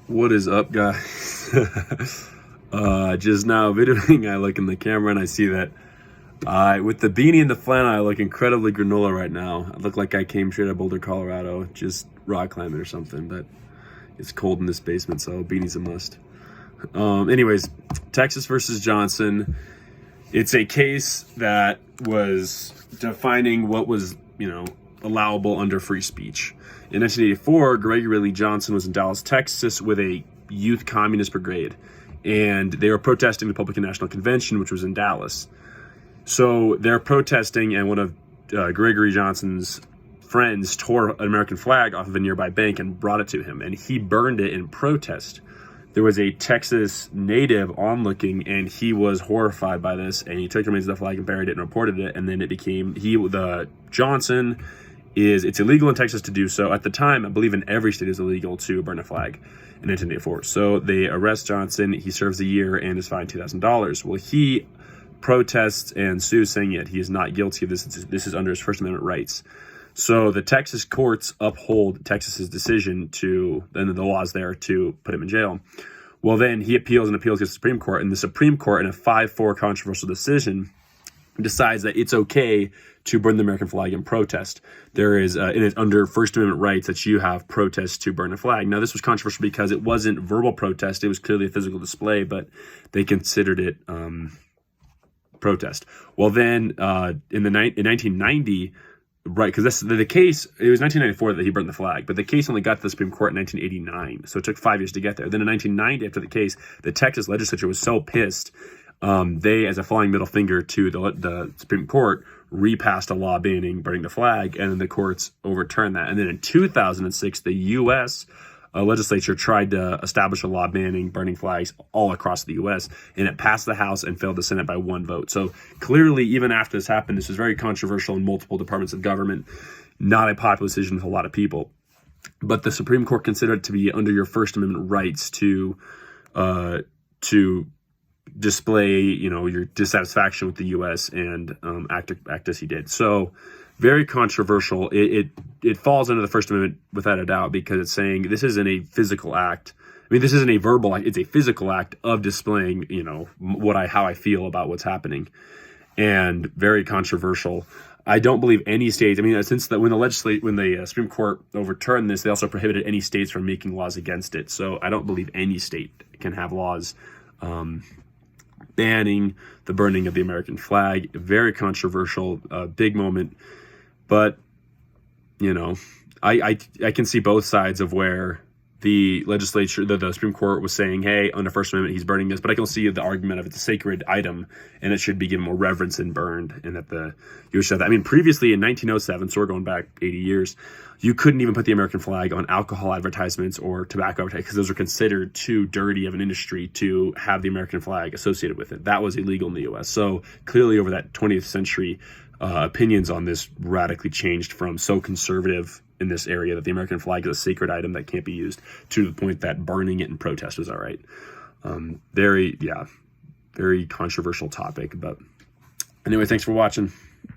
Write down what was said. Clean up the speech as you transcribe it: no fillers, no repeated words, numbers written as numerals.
What is up, guys? Just now videoing, I look in the camera and I see that with the beanie and the flannel, I look incredibly granola right now. I look like I came straight out of Boulder, Colorado, just rock climbing or something, but it's cold in this basement, so beanie's a must. Anyways, Texas versus Johnson. It's a case that was defining what was, allowable under free speech. In 1984, Gregory Lee Johnson was in Dallas, Texas with a youth communist brigade, and they were protesting the Republican National Convention, which was in Dallas. So they're protesting, and one of Gregory Johnson's friends tore an American flag off of a nearby bank and brought it to him, and he burned it in protest. There was a Texas native onlooking, and he was horrified by this, and he took the remains of the flag and buried it and reported it, and then it became, it's illegal in Texas to do so. At the time, I believe in every state is illegal to burn a flag in 1984. So they arrest Johnson, he serves a year and is fined $2,000. Well, he protests and sues, saying that he is not guilty of this. This is under his First Amendment rights. So the Texas courts uphold Texas's decision and the laws there to put him in jail. Well, then he appeals against the Supreme Court, and the Supreme Court, in a 5-4 controversial decision, decides that it's okay to burn the American flag in protest. There is, it is under First Amendment rights that you have protests to burn a flag. Now, this was controversial because it wasn't verbal protest. It was clearly a physical display, but they considered it protest. Well, then in 1990, right, because the case, it was 1994 that he burned the flag, but the case only got to the Supreme Court in 1989, so it took 5 years to get there. Then in 1990, after the case, the Texas legislature was so pissed, they, as a flying middle finger to the Supreme Court, repassed a law banning burning the flag, and then the courts overturned that. And then in 2006, the U.S. Legislature tried to establish a law banning burning flags all across the U.S., and it passed the House and failed the Senate by 1 vote. So clearly, even after this happened, this was very controversial in multiple departments of government, not a popular decision with a lot of people. But the Supreme Court considered it to be under your First Amendment rights to display, your dissatisfaction with the U.S. and act as he did. So very controversial. It falls under the First Amendment without a doubt, because it's saying this isn't a physical act. I mean, this isn't a verbal act. It's a physical act of displaying, how I feel about what's happening, and very controversial. I don't believe any states. I mean, when the Supreme Court overturned this, they also prohibited any states from making laws against it. So I don't believe any state can have laws banning the burning of the American flag. Very controversial, big moment. But, I can see both sides of where the legislature, the Supreme Court was saying, hey, under First Amendment, he's burning this. But I can see the argument of it's a sacred item and it should be given more reverence and burned. And that you should have that. I mean, previously in 1907, so we're going back 80 years, you couldn't even put the American flag on alcohol advertisements or tobacco advertisements because those were considered too dirty of an industry to have the American flag associated with it. That was illegal in the U.S. So clearly over that 20th century, opinions on this radically changed from so conservative in this area that the American flag is a sacred item that can't be used, to the point that burning it in protest was all right. Very controversial topic. But anyway, thanks for watching.